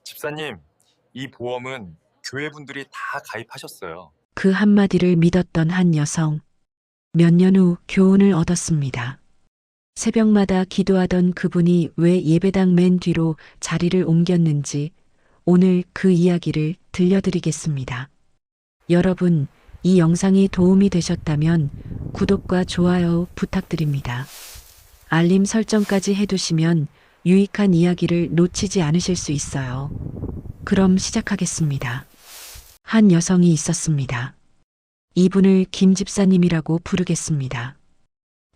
집사님, 이 보험은 교회 분들이 다 가입하셨어요. 그 한마디를 믿었던 한 여성. 몇 년 후 교훈을 얻었습니다. 새벽마다 기도하던 그분이 왜 예배당 맨 뒤로 자리를 옮겼는지 오늘 그 이야기를 들려드리겠습니다. 여러분, 이 영상이 도움이 되셨다면 구독과 좋아요 부탁드립니다. 알림 설정까지 해두시면 유익한 이야기를 놓치지 않으실 수 있어요. 그럼 시작하겠습니다. 한 여성이 있었습니다. 이분을 김 집사님이라고 부르겠습니다.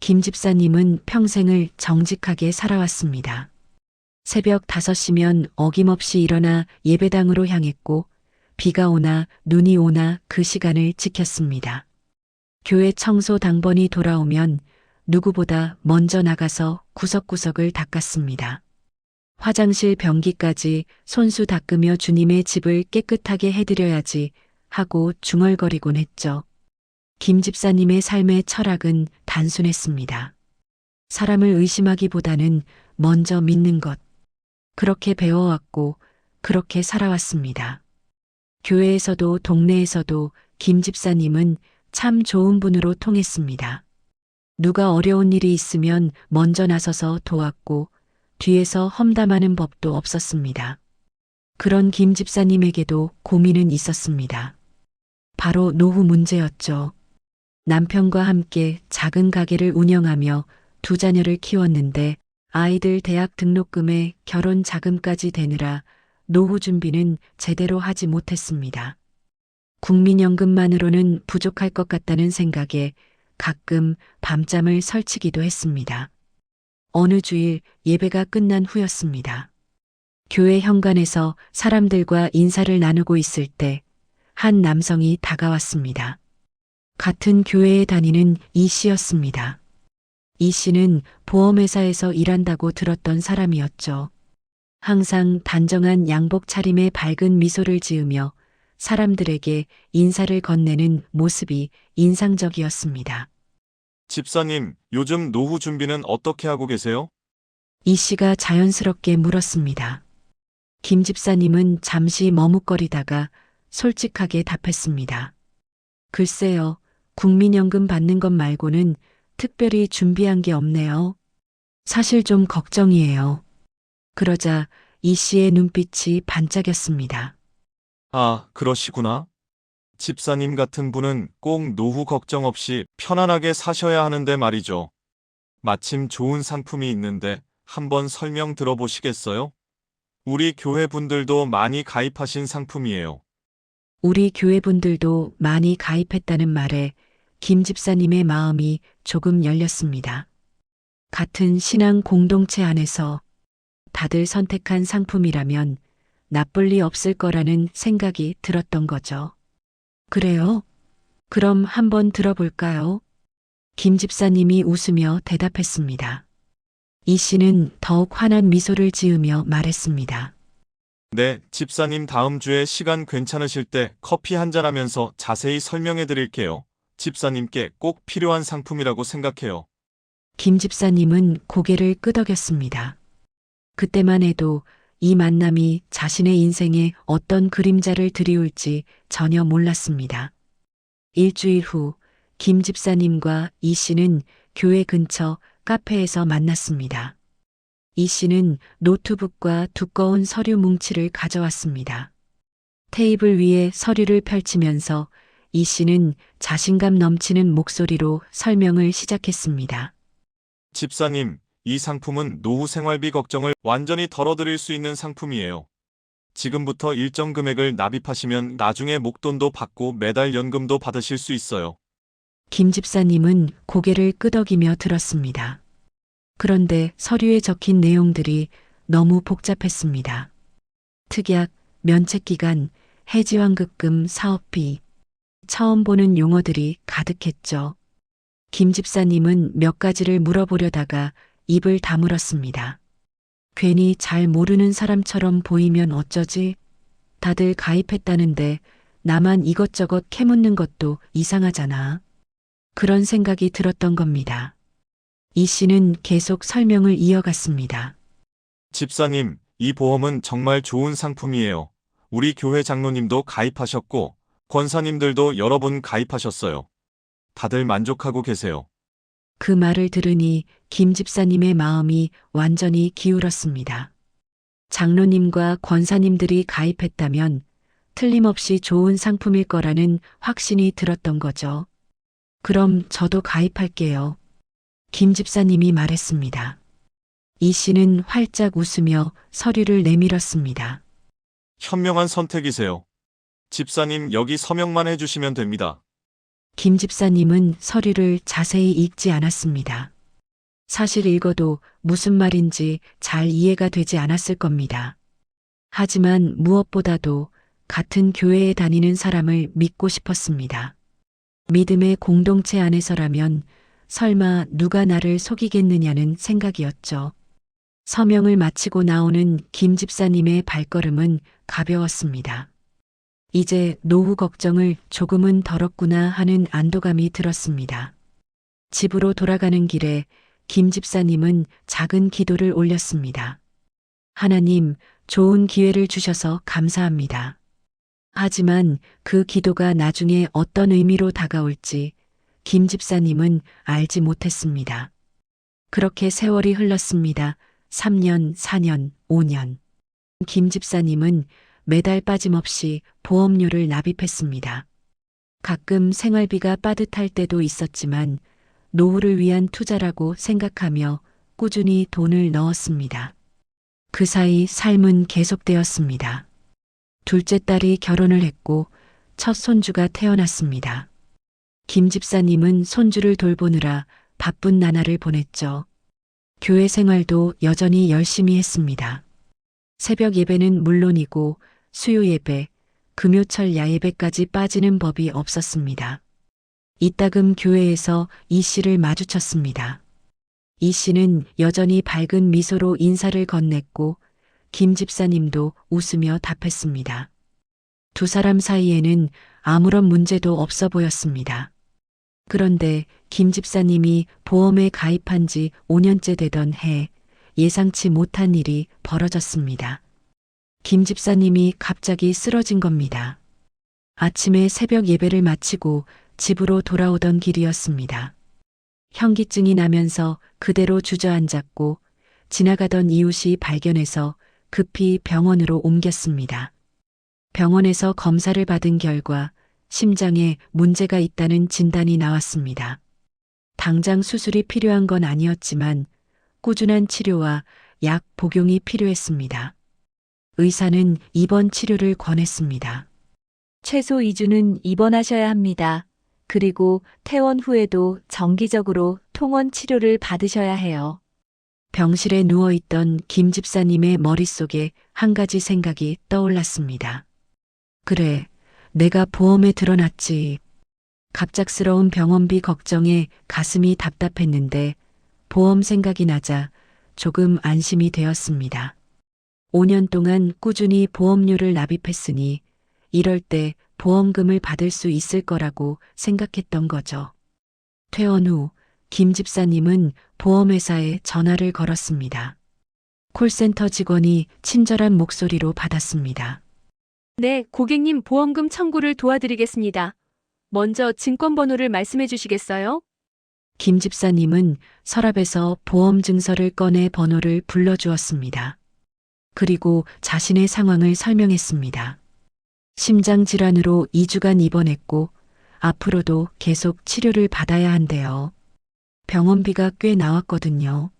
김 집사님은 평생을 정직하게 살아왔습니다. 새벽 5시면 어김없이 일어나 예배당으로 향했고 비가 오나 눈이 오나 그 시간을 지켰습니다. 교회 청소 당번이 돌아오면 누구보다 먼저 나가서 구석구석을 닦았습니다. 화장실 변기까지 손수 닦으며 주님의 집을 깨끗하게 해드려야지 하고 중얼거리곤 했죠. 김 집사님의 삶의 철학은 단순했습니다. 사람을 의심하기보다는 먼저 믿는 것. 그렇게 배워왔고 그렇게 살아왔습니다. 교회에서도 동네에서도 김 집사님은 참 좋은 분으로 통했습니다. 누가 어려운 일이 있으면 먼저 나서서 도왔고 뒤에서 험담하는 법도 없었습니다. 그런 김 집사님에게도 고민은 있었습니다. 바로 노후 문제였죠. 남편과 함께 작은 가게를 운영하며 2자녀를 키웠는데 아이들 대학 등록금에 결혼 자금까지 대느라 노후 준비는 제대로 하지 못했습니다. 국민연금만으로는 부족할 것 같다는 생각에 가끔 밤잠을 설치기도 했습니다. 어느 주일 예배가 끝난 후였습니다. 교회 현관에서 사람들과 인사를 나누고 있을 때 한 남성이 다가왔습니다. 같은 교회에 다니는 이 씨였습니다. 이 씨는 보험회사에서 일한다고 들었던 사람이었죠. 항상 단정한 양복 차림에 밝은 미소를 지으며 사람들에게 인사를 건네는 모습이 인상적이었습니다. 집사님, 요즘 노후 준비는 어떻게 하고 계세요? 이 씨가 자연스럽게 물었습니다. 김 집사님은 잠시 머뭇거리다가 솔직하게 답했습니다. 글쎄요, 국민연금 받는 것 말고는 특별히 준비한 게 없네요. 사실 좀 걱정이에요. 그러자 이 씨의 눈빛이 반짝였습니다. 아, 그러시구나. 집사님 같은 분은 꼭 노후 걱정 없이 편안하게 사셔야 하는데 말이죠. 마침 좋은 상품이 있는데 한번 설명 들어보시겠어요? 우리 교회 분들도 많이 가입하신 상품이에요. 우리 교회분들도 많이 가입했다는 말에 김 집사님의 마음이 조금 열렸습니다. 같은 신앙 공동체 안에서 다들 선택한 상품이라면 나쁠 리 없을 거라는 생각이 들었던 거죠. 그래요? 그럼 한번 들어볼까요? 김 집사님이 웃으며 대답했습니다. 이 씨는 더욱 환한 미소를 지으며 말했습니다. 네, 집사님 다음 주에 시간 괜찮으실 때 커피 한잔 하면서 자세히 설명해 드릴게요. 집사님께 꼭 필요한 상품이라고 생각해요. 김 집사님은 고개를 끄덕였습니다. 그때만 해도 이 만남이 자신의 인생에 어떤 그림자를 드리울지 전혀 몰랐습니다. 일주일 후, 김 집사님과 이 씨는 교회 근처 카페에서 만났습니다. 이 씨는 노트북과 두꺼운 서류 뭉치를 가져왔습니다. 테이블 위에 서류를 펼치면서 이 씨는 자신감 넘치는 목소리로 설명을 시작했습니다. 집사님, 이 상품은 노후 생활비 걱정을 완전히 덜어드릴 수 있는 상품이에요. 지금부터 일정 금액을 납입하시면 나중에 목돈도 받고 매달 연금도 받으실 수 있어요. 김 집사님은 고개를 끄덕이며 들었습니다. 그런데 서류에 적힌 내용들이 너무 복잡했습니다. 특약, 면책기간, 해지환급금, 사업비, 처음 보는 용어들이 가득했죠. 김 집사님은 몇 가지를 물어보려다가 입을 다물었습니다. 괜히 잘 모르는 사람처럼 보이면 어쩌지? 다들 가입했다는데 나만 이것저것 캐묻는 것도 이상하잖아. 그런 생각이 들었던 겁니다. 이 씨는 계속 설명을 이어갔습니다. 집사님, 이 보험은 정말 좋은 상품이에요. 우리 교회 장로님도 가입하셨고, 권사님들도 여러 분 가입하셨어요. 다들 만족하고 계세요. 그 말을 들으니 김 집사님의 마음이 완전히 기울었습니다. 장로님과 권사님들이 가입했다면 틀림없이 좋은 상품일 거라는 확신이 들었던 거죠. 그럼 저도 가입할게요. 김 집사님이 말했습니다. 이 씨는 활짝 웃으며 서류를 내밀었습니다. 현명한 선택이세요. 집사님 여기 서명만 해주시면 됩니다. 김 집사님은 서류를 자세히 읽지 않았습니다. 사실 읽어도 무슨 말인지 잘 이해가 되지 않았을 겁니다. 하지만 무엇보다도 같은 교회에 다니는 사람을 믿고 싶었습니다. 믿음의 공동체 안에서라면 설마 누가 나를 속이겠느냐는 생각이었죠. 서명을 마치고 나오는 김 집사님의 발걸음은 가벼웠습니다. 이제 노후 걱정을 조금은 덜었구나 하는 안도감이 들었습니다. 집으로 돌아가는 길에 김 집사님은 작은 기도를 올렸습니다. 하나님, 좋은 기회를 주셔서 감사합니다. 하지만 그 기도가 나중에 어떤 의미로 다가올지 김 집사님은 알지 못했습니다. 그렇게 세월이 흘렀습니다. 3년, 4년, 5년. 김 집사님은 매달 빠짐없이 보험료를 납입했습니다. 가끔 생활비가 빠듯할 때도 있었지만 노후를 위한 투자라고 생각하며 꾸준히 돈을 넣었습니다. 그 사이 삶은 계속되었습니다. 둘째 딸이 결혼을 했고 첫 손주가 태어났습니다. 김 집사님은 손주를 돌보느라 바쁜 나날을 보냈죠. 교회 생활도 여전히 열심히 했습니다. 새벽 예배는 물론이고 수요 예배, 금요철 야예배까지 빠지는 법이 없었습니다. 이따금 교회에서 이 씨를 마주쳤습니다. 이 씨는 여전히 밝은 미소로 인사를 건넸고 김 집사님도 웃으며 답했습니다. 두 사람 사이에는 아무런 문제도 없어 보였습니다. 그런데 김 집사님이 보험에 가입한 지 5년째 되던 해 예상치 못한 일이 벌어졌습니다. 김 집사님이 갑자기 쓰러진 겁니다. 아침에 새벽 예배를 마치고 집으로 돌아오던 길이었습니다. 현기증이 나면서 그대로 주저앉았고 지나가던 이웃이 발견해서 급히 병원으로 옮겼습니다. 병원에서 검사를 받은 결과 심장에 문제가 있다는 진단이 나왔습니다. 당장 수술이 필요한 건 아니었지만 꾸준한 치료와 약 복용이 필요했습니다. 의사는 입원 치료를 권했습니다. 최소 2주는 입원하셔야 합니다. 그리고 퇴원 후에도 정기적으로 통원 치료를 받으셔야 해요. 병실에 누워있던 김 집사님의 머릿속에 한 가지 생각이 떠올랐습니다. 그래, 내가 보험에 들어놨지. 갑작스러운 병원비 걱정에 가슴이 답답했는데 보험 생각이 나자 조금 안심이 되었습니다. 5년 동안 꾸준히 보험료를 납입했으니 이럴 때 보험금을 받을 수 있을 거라고 생각했던 거죠. 퇴원 후 김 집사님은 보험회사에 전화를 걸었습니다. 콜센터 직원이 친절한 목소리로 받았습니다. 네, 고객님 보험금 청구를 도와드리겠습니다. 먼저 증권번호를 말씀해 주시겠어요? 김 집사님은 서랍에서 보험 증서를 꺼내 번호를 불러주었습니다. 그리고 자신의 상황을 설명했습니다. 심장 질환으로 2주간 입원했고 앞으로도 계속 치료를 받아야 한대요. 병원비가 꽤 나왔거든요.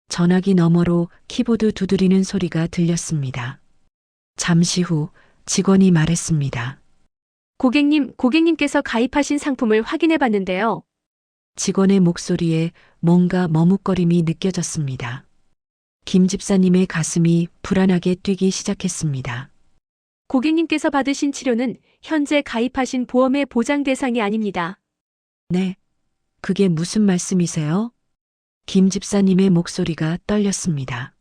전화기 너머로 키보드 두드리는 소리가 들렸습니다. 잠시 후 직원이 말했습니다. 고객님께서 가입하신 상품을 확인해 봤는데요. 직원의 목소리에 뭔가 머뭇거림이 느껴졌습니다. 김 집사님의 가슴이 불안하게 뛰기 시작했습니다. 고객님께서 받으신 치료는 현재 가입하신 보험의 보장 대상이 아닙니다. 네, 그게 무슨 말씀이세요? 김 집사님의 목소리가 떨렸습니다.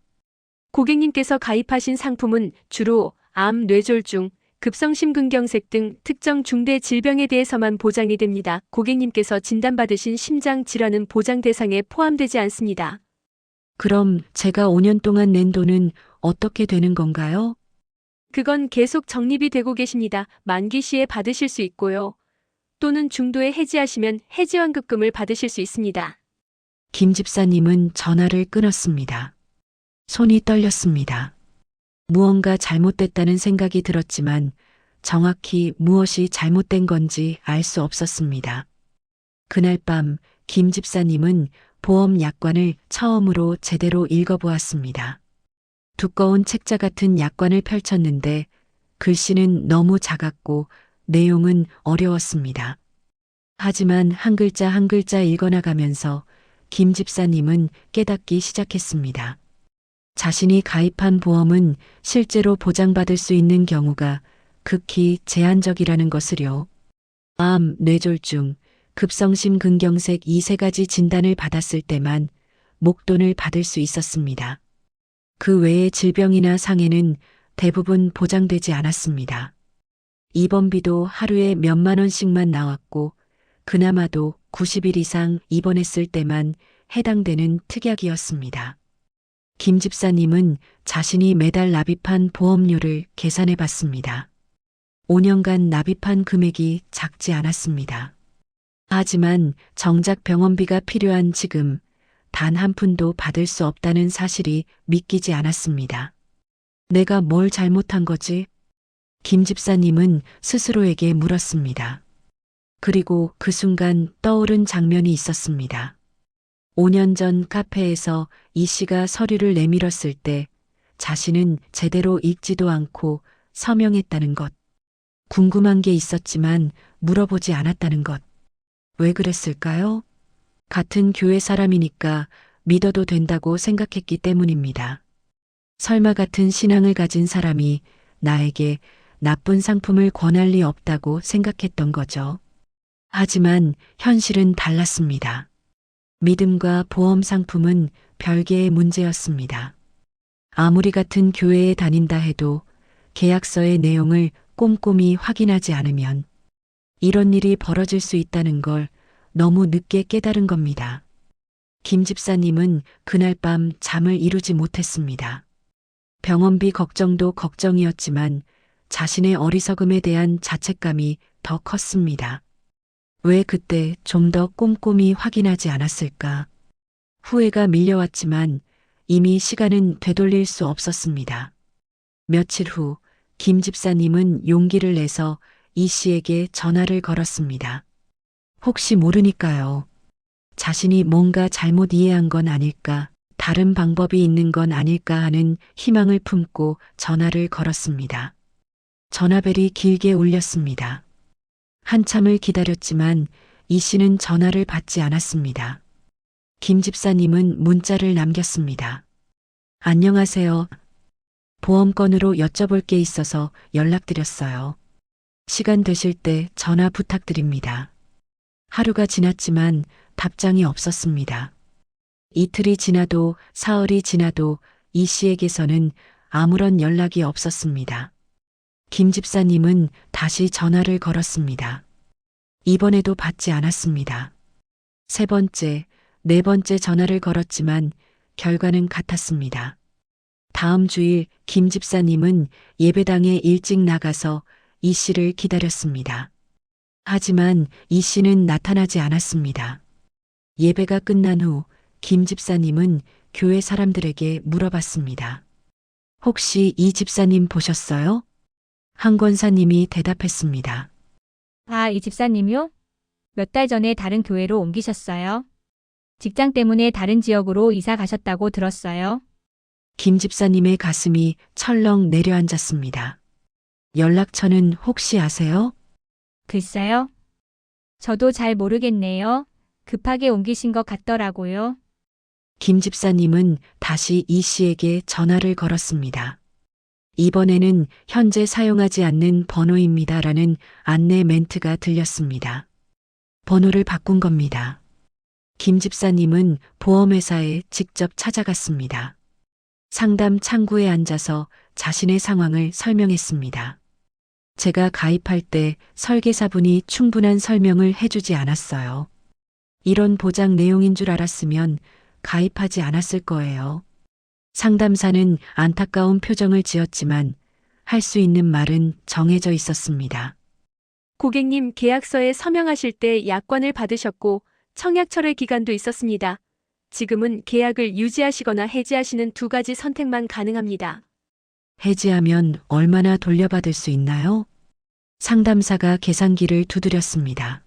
고객님께서 가입하신 상품은 주로 암, 뇌졸중, 급성심근경색 등 특정 중대 질병에 대해서만 보장이 됩니다. 고객님께서 진단받으신 심장 질환은 보장 대상에 포함되지 않습니다. 그럼 제가 5년 동안 낸 돈은 어떻게 되는 건가요? 그건 계속 적립이 되고 계십니다. 만기 시에 받으실 수 있고요. 또는 중도에 해지하시면 해지환급금을 받으실 수 있습니다. 김 집사님은 전화를 끊었습니다. 손이 떨렸습니다. 무언가 잘못됐다는 생각이 들었지만 정확히 무엇이 잘못된 건지 알 수 없었습니다. 그날 밤 김 집사님은 보험 약관을 처음으로 제대로 읽어보았습니다. 두꺼운 책자 같은 약관을 펼쳤는데 글씨는 너무 작았고 내용은 어려웠습니다. 하지만 한 글자 한 글자 읽어나가면서 김 집사님은 깨닫기 시작했습니다. 자신이 가입한 보험은 실제로 보장받을 수 있는 경우가 극히 제한적이라는 것을요. 암, 뇌졸중, 급성심근경색 이 세 가지 진단을 받았을 때만 목돈을 받을 수 있었습니다. 그 외의 질병이나 상해는 대부분 보장되지 않았습니다. 입원비도 하루에 몇만 원씩만 나왔고 그나마도 90일 이상 입원했을 때만 해당되는 특약이었습니다. 김 집사님은 자신이 매달 납입한 보험료를 계산해 봤습니다. 5년간 납입한 금액이 작지 않았습니다. 하지만 정작 병원비가 필요한 지금 단 한 푼도 받을 수 없다는 사실이 믿기지 않았습니다. 내가 뭘 잘못한 거지? 김 집사님은 스스로에게 물었습니다. 그리고 그 순간 떠오른 장면이 있었습니다. 5년 전 카페에서 이 씨가 서류를 내밀었을 때 자신은 제대로 읽지도 않고 서명했다는 것. 궁금한 게 있었지만 물어보지 않았다는 것. 왜 그랬을까요? 같은 교회 사람이니까 믿어도 된다고 생각했기 때문입니다. 설마 같은 신앙을 가진 사람이 나에게 나쁜 상품을 권할 리 없다고 생각했던 거죠. 하지만 현실은 달랐습니다. 믿음과 보험 상품은 별개의 문제였습니다. 아무리 같은 교회에 다닌다 해도 계약서의 내용을 꼼꼼히 확인하지 않으면 이런 일이 벌어질 수 있다는 걸 너무 늦게 깨달은 겁니다. 김 집사님은 그날 밤 잠을 이루지 못했습니다. 병원비 걱정도 걱정이었지만 자신의 어리석음에 대한 자책감이 더 컸습니다. 왜 그때 좀 더 꼼꼼히 확인하지 않았을까? 후회가 밀려왔지만 이미 시간은 되돌릴 수 없었습니다. 며칠 후 김 집사님은 용기를 내서 이 씨에게 전화를 걸었습니다. 혹시 모르니까요. 자신이 뭔가 잘못 이해한 건 아닐까, 다른 방법이 있는 건 아닐까 하는 희망을 품고 전화를 걸었습니다. 전화벨이 길게 울렸습니다. 한참을 기다렸지만 이 씨는 전화를 받지 않았습니다. 김 집사님은 문자를 남겼습니다. 안녕하세요. 보험건으로 여쭤볼 게 있어서 연락드렸어요. 시간 되실 때 전화 부탁드립니다. 하루가 지났지만 답장이 없었습니다. 이틀이 지나도 사흘이 지나도 이 씨에게서는 아무런 연락이 없었습니다. 김 집사님은 다시 전화를 걸었습니다. 이번에도 받지 않았습니다. 세 번째, 네 번째 전화를 걸었지만 결과는 같았습니다. 다음 주일 김 집사님은 예배당에 일찍 나가서 이 씨를 기다렸습니다. 하지만 이 씨는 나타나지 않았습니다. 예배가 끝난 후 김 집사님은 교회 사람들에게 물어봤습니다. 혹시 이 집사님 보셨어요? 한 권사님이 대답했습니다. 아, 이 집사님이요? 몇 달 전에 다른 교회로 옮기셨어요. 직장 때문에 다른 지역으로 이사 가셨다고 들었어요. 김 집사님의 가슴이 철렁 내려앉았습니다. 연락처는 혹시 아세요? 글쎄요. 저도 잘 모르겠네요. 급하게 옮기신 것 같더라고요. 김 집사님은 다시 이 씨에게 전화를 걸었습니다. 이번에는 현재 사용하지 않는 번호입니다라는 안내 멘트가 들렸습니다. 번호를 바꾼 겁니다. 김 집사님은 보험회사에 직접 찾아갔습니다. 상담 창구에 앉아서 자신의 상황을 설명했습니다. 제가 가입할 때 설계사분이 충분한 설명을 해주지 않았어요. 이런 보장 내용인 줄 알았으면 가입하지 않았을 거예요. 상담사는 안타까운 표정을 지었지만 할 수 있는 말은 정해져 있었습니다. 고객님 계약서에 서명하실 때 약관을 받으셨고 청약 철회 기간도 있었습니다. 지금은 계약을 유지하시거나 해지하시는 두 가지 선택만 가능합니다. 해지하면 얼마나 돌려받을 수 있나요? 상담사가 계산기를 두드렸습니다.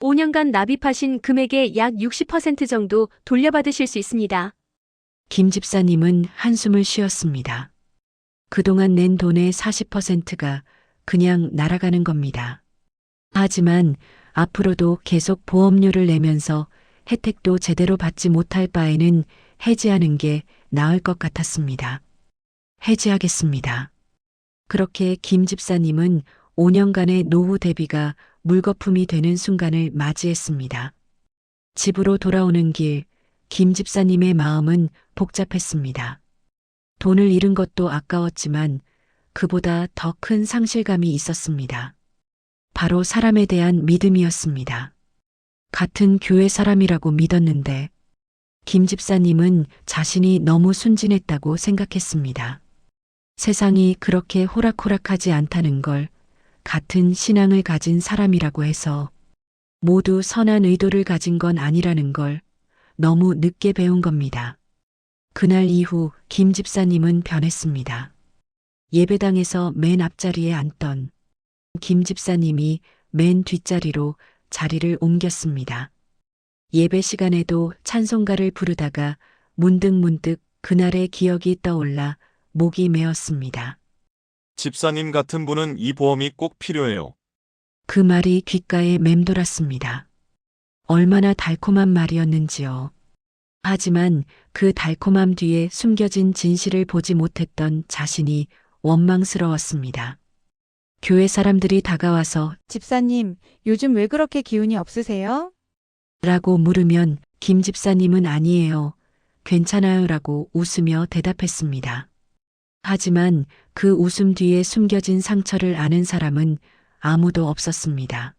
5년간 납입하신 금액의 약 60% 정도 돌려받으실 수 있습니다. 김 집사님은 한숨을 쉬었습니다. 그동안 낸 돈의 40%가 그냥 날아가는 겁니다. 하지만 앞으로도 계속 보험료를 내면서 혜택도 제대로 받지 못할 바에는 해지하는 게 나을 것 같았습니다. 해지하겠습니다. 그렇게 김 집사님은 5년간의 노후 대비가 물거품이 되는 순간을 맞이했습니다. 집으로 돌아오는 길, 김 집사님의 마음은 복잡했습니다. 돈을 잃은 것도 아까웠지만 그보다 더 큰 상실감이 있었습니다. 바로 사람에 대한 믿음이었습니다. 같은 교회 사람이라고 믿었는데 김 집사님은 자신이 너무 순진했다고 생각했습니다. 세상이 그렇게 호락호락하지 않다는 걸 같은 신앙을 가진 사람이라고 해서 모두 선한 의도를 가진 건 아니라는 걸 너무 늦게 배운 겁니다. 그날 이후 김 집사님은 변했습니다. 예배당에서 맨 앞자리에 앉던 김 집사님이 맨 뒷자리로 자리를 옮겼습니다. 예배 시간에도 찬송가를 부르다가 문득문득 그날의 기억이 떠올라 목이 메었습니다. 집사님 같은 분은 이 보험이 꼭 필요해요. 그 말이 귓가에 맴돌았습니다. 얼마나 달콤한 말이었는지요. 하지만 그 달콤함 뒤에 숨겨진 진실을 보지 못했던 자신이 원망스러웠습니다. 교회 사람들이 다가와서 집사님, 요즘 왜 그렇게 기운이 없으세요? 라고 물으면 김 집사님은 아니에요. 괜찮아요 라고 웃으며 대답했습니다. 하지만 그 웃음 뒤에 숨겨진 상처를 아는 사람은 아무도 없었습니다.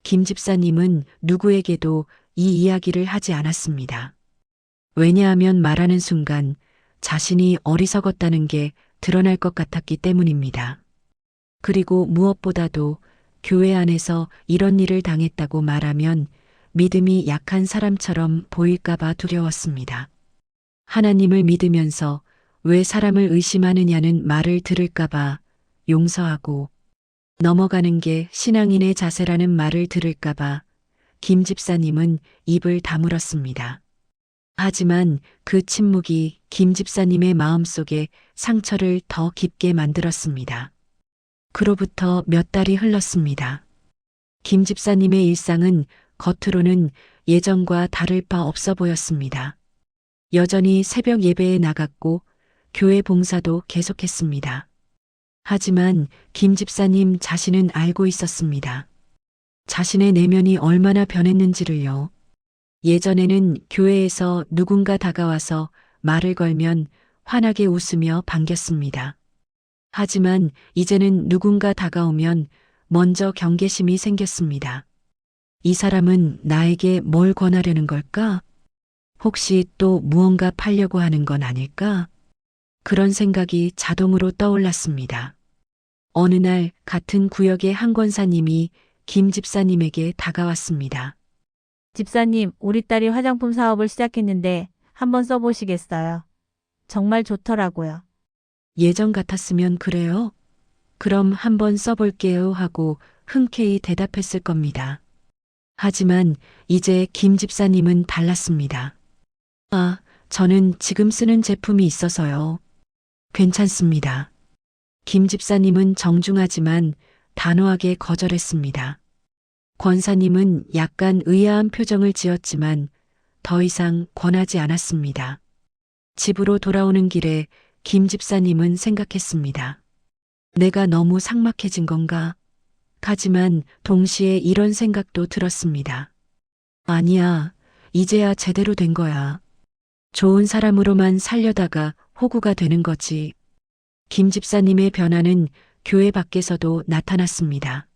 김 집사님은 누구에게도 이 이야기를 하지 않았습니다. 왜냐하면 말하는 순간 자신이 어리석었다는 게 드러날 것 같았기 때문입니다. 그리고 무엇보다도 교회 안에서 이런 일을 당했다고 말하면 믿음이 약한 사람처럼 보일까봐 두려웠습니다. 하나님을 믿으면서 왜 사람을 의심하느냐는 말을 들을까봐 용서하고 넘어가는 게 신앙인의 자세라는 말을 들을까봐 김 집사님은 입을 다물었습니다. 하지만 그 침묵이 김 집사님의 마음속에 상처를 더 깊게 만들었습니다. 그로부터 몇 달이 흘렀습니다. 김 집사님의 일상은 겉으로는 예전과 다를 바 없어 보였습니다. 여전히 새벽 예배에 나갔고 교회 봉사도 계속했습니다. 하지만 김 집사님 자신은 알고 있었습니다. 자신의 내면이 얼마나 변했는지를요. 예전에는 교회에서 누군가 다가와서 말을 걸면 환하게 웃으며 반겼습니다. 하지만 이제는 누군가 다가오면 먼저 경계심이 생겼습니다. 이 사람은 나에게 뭘 권하려는 걸까? 혹시 또 무언가 팔려고 하는 건 아닐까? 그런 생각이 자동으로 떠올랐습니다. 어느 날 같은 구역의 한 권사님이 김 집사님에게 다가왔습니다. 집사님, 우리 딸이 화장품 사업을 시작했는데 한번 써보시겠어요? 정말 좋더라고요. 예전 같았으면 그래요? 그럼 한번 써볼게요 하고 흔쾌히 대답했을 겁니다. 하지만 이제 김 집사님은 달랐습니다. 아, 저는 지금 쓰는 제품이 있어서요. 괜찮습니다. 김 집사님은 정중하지만 단호하게 거절했습니다. 권사님은 약간 의아한 표정을 지었지만 더 이상 권하지 않았습니다. 집으로 돌아오는 길에 김 집사님은 생각했습니다. 내가 너무 삭막해진 건가? 하지만 동시에 이런 생각도 들었습니다. 아니야, 이제야 제대로 된 거야. 좋은 사람으로만 살려다가 호구가 되는 거지. 김 집사님의 변화는 교회 밖에서도 나타났습니다.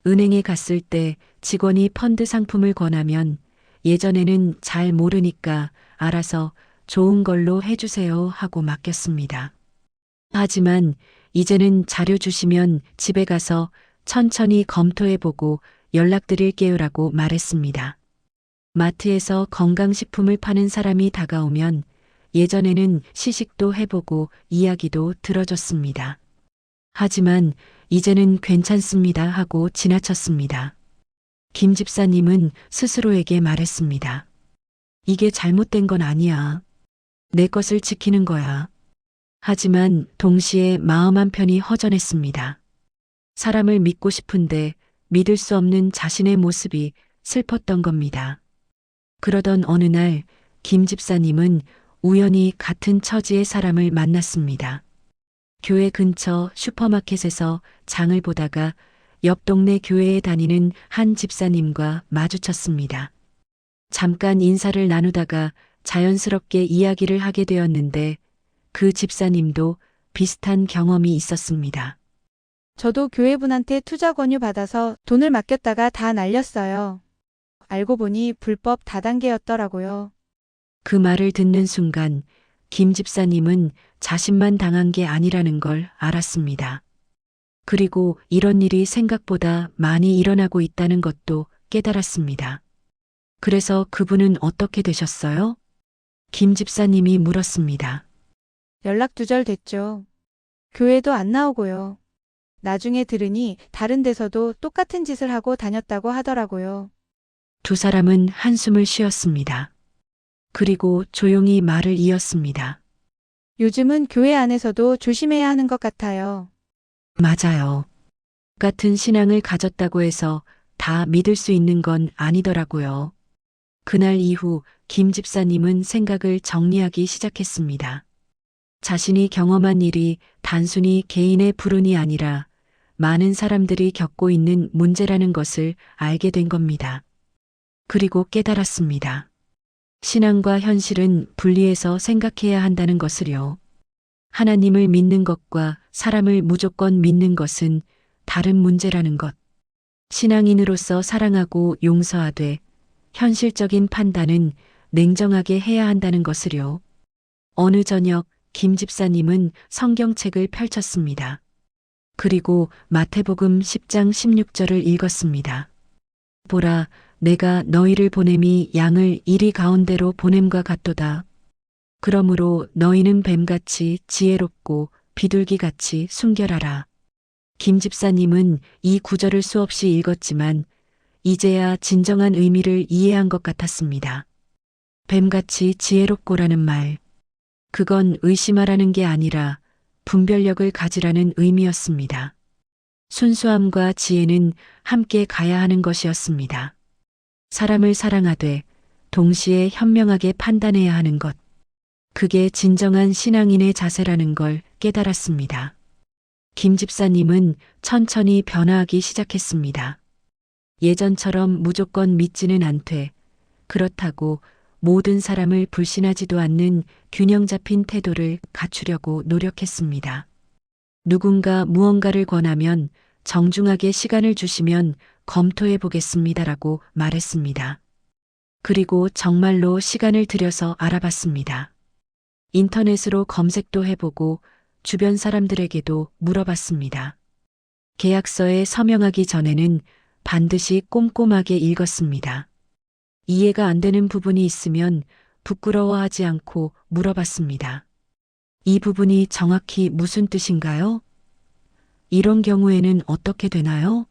은행에 갔을 때 직원이 펀드 상품을 권하면 예전에는 잘 모르니까 알아서 좋은 걸로 해주세요 하고 맡겼습니다. 하지만 이제는 자료 주시면 집에 가서 천천히 검토해보고 연락드릴게요라고 말했습니다. 마트에서 건강식품을 파는 사람이 다가오면 예전에는 시식도 해보고 이야기도 들어줬습니다. 하지만 이제는 괜찮습니다 하고 지나쳤습니다. 김 집사님은 스스로에게 말했습니다. 이게 잘못된 건 아니야. 내 것을 지키는 거야. 하지만 동시에 마음 한편이 허전했습니다. 사람을 믿고 싶은데 믿을 수 없는 자신의 모습이 슬펐던 겁니다. 그러던 어느 날 김 집사님은 우연히 같은 처지의 사람을 만났습니다. 교회 근처 슈퍼마켓에서 장을 보다가 옆 동네 교회에 다니는 한 집사님과 마주쳤습니다. 잠깐 인사를 나누다가 자연스럽게 이야기를 하게 되었는데 그 집사님도 비슷한 경험이 있었습니다. 저도 교회분한테 투자 권유 받아서 돈을 맡겼다가 다 날렸어요. 알고 보니 불법 다단계였더라고요. 그 말을 듣는 순간 김 집사님은 자신만 당한 게 아니라는 걸 알았습니다. 그리고 이런 일이 생각보다 많이 일어나고 있다는 것도 깨달았습니다. 그래서 그분은 어떻게 되셨어요? 김 집사님이 물었습니다. 연락 두절됐죠. 교회도 안 나오고요. 나중에 들으니 다른 데서도 똑같은 짓을 하고 다녔다고 하더라고요. 두 사람은 한숨을 쉬었습니다. 그리고 조용히 말을 이었습니다. 요즘은 교회 안에서도 조심해야 하는 것 같아요. 맞아요. 같은 신앙을 가졌다고 해서 다 믿을 수 있는 건 아니더라고요. 그날 이후 김 집사님은 생각을 정리하기 시작했습니다. 자신이 경험한 일이 단순히 개인의 불운이 아니라 많은 사람들이 겪고 있는 문제라는 것을 알게 된 겁니다. 그리고 깨달았습니다. 신앙과 현실은 분리해서 생각해야 한다는 것을요. 하나님을 믿는 것과 사람을 무조건 믿는 것은 다른 문제라는 것. 신앙인으로서 사랑하고 용서하되 현실적인 판단은 냉정하게 해야 한다는 것을요. 어느 저녁 김 집사님은 성경책을 펼쳤습니다. 그리고 마태복음 10장 16절을 읽었습니다. 보라, 내가 너희를 보냄이 양을 이리 가운데로 보냄과 같도다. 그러므로 너희는 뱀같이 지혜롭고 비둘기같이 순결하라. 김 집사님은 이 구절을 수없이 읽었지만 이제야 진정한 의미를 이해한 것 같았습니다. 뱀같이 지혜롭고라는 말. 그건 의심하라는 게 아니라 분별력을 가지라는 의미였습니다. 순수함과 지혜는 함께 가야 하는 것이었습니다. 사람을 사랑하되 동시에 현명하게 판단해야 하는 것. 그게 진정한 신앙인의 자세라는 걸 깨달았습니다. 김 집사님은 천천히 변화하기 시작했습니다. 예전처럼 무조건 믿지는 않되 그렇다고 모든 사람을 불신하지도 않는 균형 잡힌 태도를 갖추려고 노력했습니다. 누군가 무언가를 권하면 정중하게 시간을 주시면 검토해 보겠습니다라고 말했습니다. 그리고 정말로 시간을 들여서 알아봤습니다. 인터넷으로 검색도 해보고 주변 사람들에게도 물어봤습니다. 계약서에 서명하기 전에는 반드시 꼼꼼하게 읽었습니다. 이해가 안 되는 부분이 있으면 부끄러워하지 않고 물어봤습니다. 이 부분이 정확히 무슨 뜻인가요? 이런 경우에는 어떻게 되나요?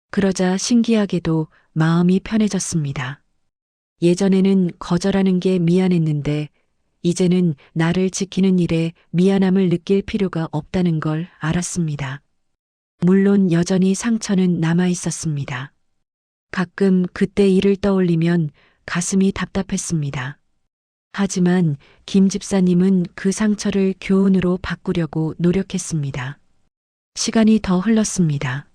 그러자 신기하게도 마음이 편해졌습니다. 예전에는 거절하는 게 미안했는데 이제는 나를 지키는 일에 미안함을 느낄 필요가 없다는 걸 알았습니다. 물론 여전히 상처는 남아 있었습니다. 가끔 그때 일을 떠올리면 가슴이 답답했습니다. 하지만 김 집사님은 그 상처를 교훈으로 바꾸려고 노력했습니다. 시간이 더 흘렀습니다.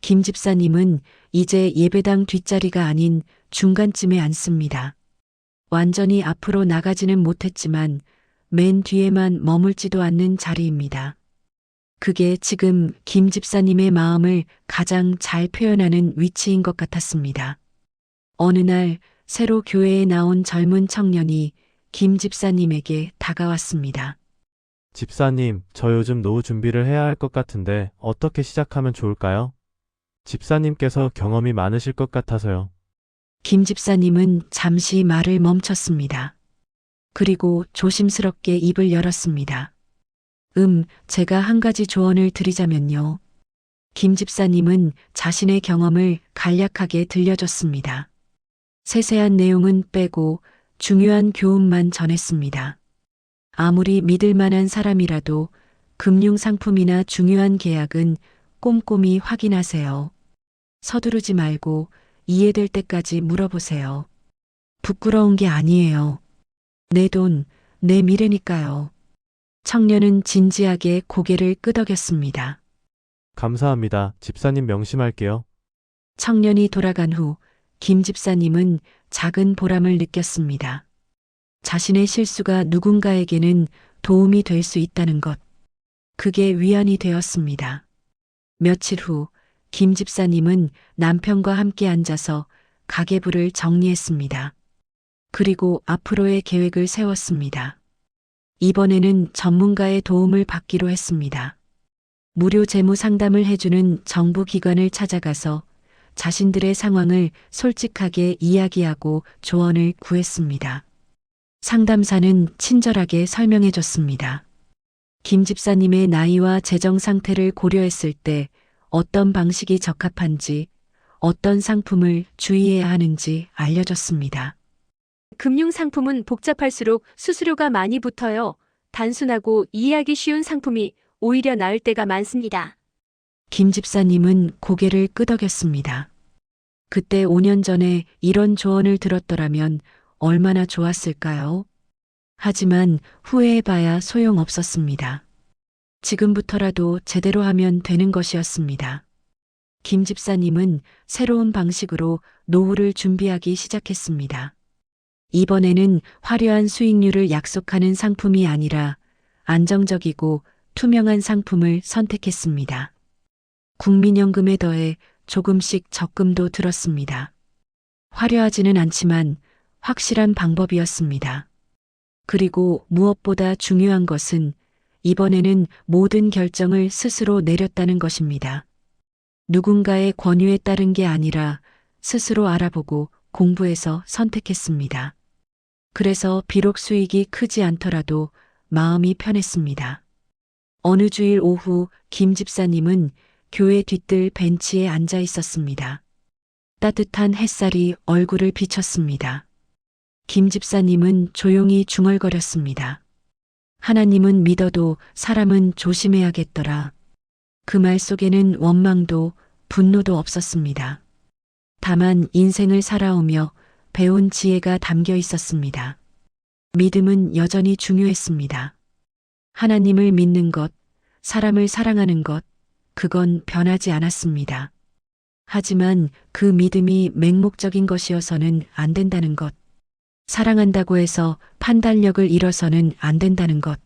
김 집사님은 이제 예배당 뒷자리가 아닌 중간쯤에 앉습니다. 완전히 앞으로 나가지는 못했지만 맨 뒤에만 머물지도 않는 자리입니다. 그게 지금 김 집사님의 마음을 가장 잘 표현하는 위치인 것 같았습니다. 어느 날 새로 교회에 나온 젊은 청년이 김 집사님에게 다가왔습니다. 집사님, 저 요즘 노후 준비를 해야 할 것 같은데 어떻게 시작하면 좋을까요? 집사님께서 경험이 많으실 것 같아서요. 김 집사님은 잠시 말을 멈췄습니다. 그리고 조심스럽게 입을 열었습니다. 제가 한 가지 조언을 드리자면요. 김 집사님은 자신의 경험을 간략하게 들려줬습니다. 세세한 내용은 빼고 중요한 교훈만 전했습니다. 아무리 믿을 만한 사람이라도 금융상품이나 중요한 계약은 꼼꼼히 확인하세요. 서두르지 말고 이해될 때까지 물어보세요. 부끄러운 게 아니에요. 내 돈, 내 미래니까요. 청년은 진지하게 고개를 끄덕였습니다. 감사합니다. 집사님 명심할게요. 청년이 돌아간 후 김 집사님은 작은 보람을 느꼈습니다. 자신의 실수가 누군가에게는 도움이 될 수 있다는 것. 그게 위안이 되었습니다. 며칠 후 김 집사님은 남편과 함께 앉아서 가계부를 정리했습니다. 그리고 앞으로의 계획을 세웠습니다. 이번에는 전문가의 도움을 받기로 했습니다. 무료 재무 상담을 해주는 정부 기관을 찾아가서 자신들의 상황을 솔직하게 이야기하고 조언을 구했습니다. 상담사는 친절하게 설명해 줬습니다. 김 집사님의 나이와 재정 상태를 고려했을 때 어떤 방식이 적합한지, 어떤 상품을 주의해야 하는지 알려줬습니다. 금융상품은 복잡할수록 수수료가 많이 붙어요. 단순하고 이해하기 쉬운 상품이 오히려 나을 때가 많습니다. 김 집사님은 고개를 끄덕였습니다. 그때 5년 전에 이런 조언을 들었더라면 얼마나 좋았을까요? 하지만 후회해봐야 소용없었습니다. 지금부터라도 제대로 하면 되는 것이었습니다. 김 집사님은 새로운 방식으로 노후를 준비하기 시작했습니다. 이번에는 화려한 수익률을 약속하는 상품이 아니라 안정적이고 투명한 상품을 선택했습니다. 국민연금에 더해 조금씩 적금도 들었습니다. 화려하지는 않지만 확실한 방법이었습니다. 그리고 무엇보다 중요한 것은 이번에는 모든 결정을 스스로 내렸다는 것입니다. 누군가의 권유에 따른 게 아니라 스스로 알아보고 공부해서 선택했습니다. 그래서 비록 수익이 크지 않더라도 마음이 편했습니다. 어느 주일 오후 김 집사님은 교회 뒤뜰 벤치에 앉아 있었습니다. 따뜻한 햇살이 얼굴을 비쳤습니다. 김 집사님은 조용히 중얼거렸습니다. 하나님은 믿어도 사람은 조심해야겠더라. 그 말 속에는 원망도 분노도 없었습니다. 다만 인생을 살아오며 배운 지혜가 담겨 있었습니다. 믿음은 여전히 중요했습니다. 하나님을 믿는 것, 사람을 사랑하는 것, 그건 변하지 않았습니다. 하지만 그 믿음이 맹목적인 것이어서는 안 된다는 것, 사랑한다고 해서 판단력을 잃어서는 안 된다는 것,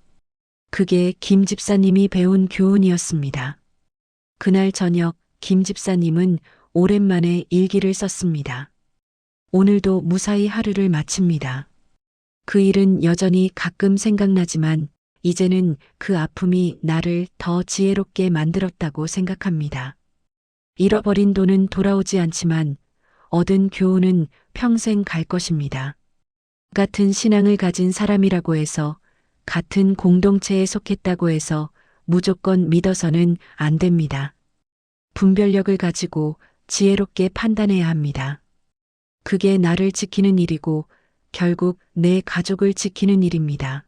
그게 김 집사님이 배운 교훈이었습니다. 그날 저녁 김 집사님은 오랜만에 일기를 썼습니다. 오늘도 무사히 하루를 마칩니다. 그 일은 여전히 가끔 생각나지만 이제는 그 아픔이 나를 더 지혜롭게 만들었다고 생각합니다. 잃어버린 돈은 돌아오지 않지만 얻은 교훈은 평생 갈 것입니다. 같은 신앙을 가진 사람이라고 해서 같은 공동체에 속했다고 해서 무조건 믿어서는 안 됩니다. 분별력을 가지고 지혜롭게 판단해야 합니다. 그게 나를 지키는 일이고 결국 내 가족을 지키는 일입니다.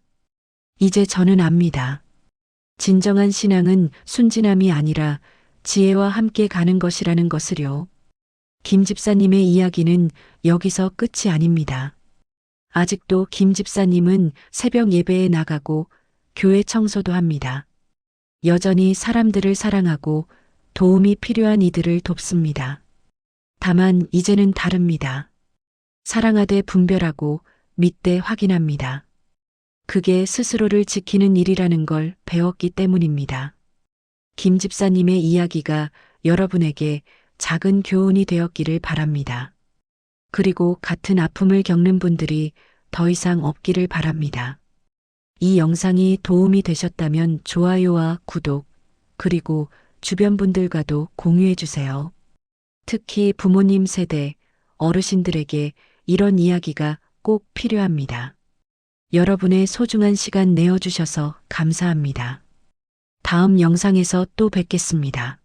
이제 저는 압니다. 진정한 신앙은 순진함이 아니라 지혜와 함께 가는 것이라는 것을요. 김 집사님의 이야기는 여기서 끝이 아닙니다. 아직도 김 집사님은 새벽 예배에 나가고 교회 청소도 합니다. 여전히 사람들을 사랑하고 도움이 필요한 이들을 돕습니다. 다만 이제는 다릅니다. 사랑하되 분별하고 믿되 확인합니다. 그게 스스로를 지키는 일이라는 걸 배웠기 때문입니다. 김 집사님의 이야기가 여러분에게 작은 교훈이 되었기를 바랍니다. 그리고 같은 아픔을 겪는 분들이 더 이상 없기를 바랍니다. 이 영상이 도움이 되셨다면 좋아요와 구독, 그리고 주변 분들과도 공유해 주세요. 특히 부모님 세대, 어르신들에게 이런 이야기가 꼭 필요합니다. 여러분의 소중한 시간 내어주셔서 감사합니다. 다음 영상에서 또 뵙겠습니다.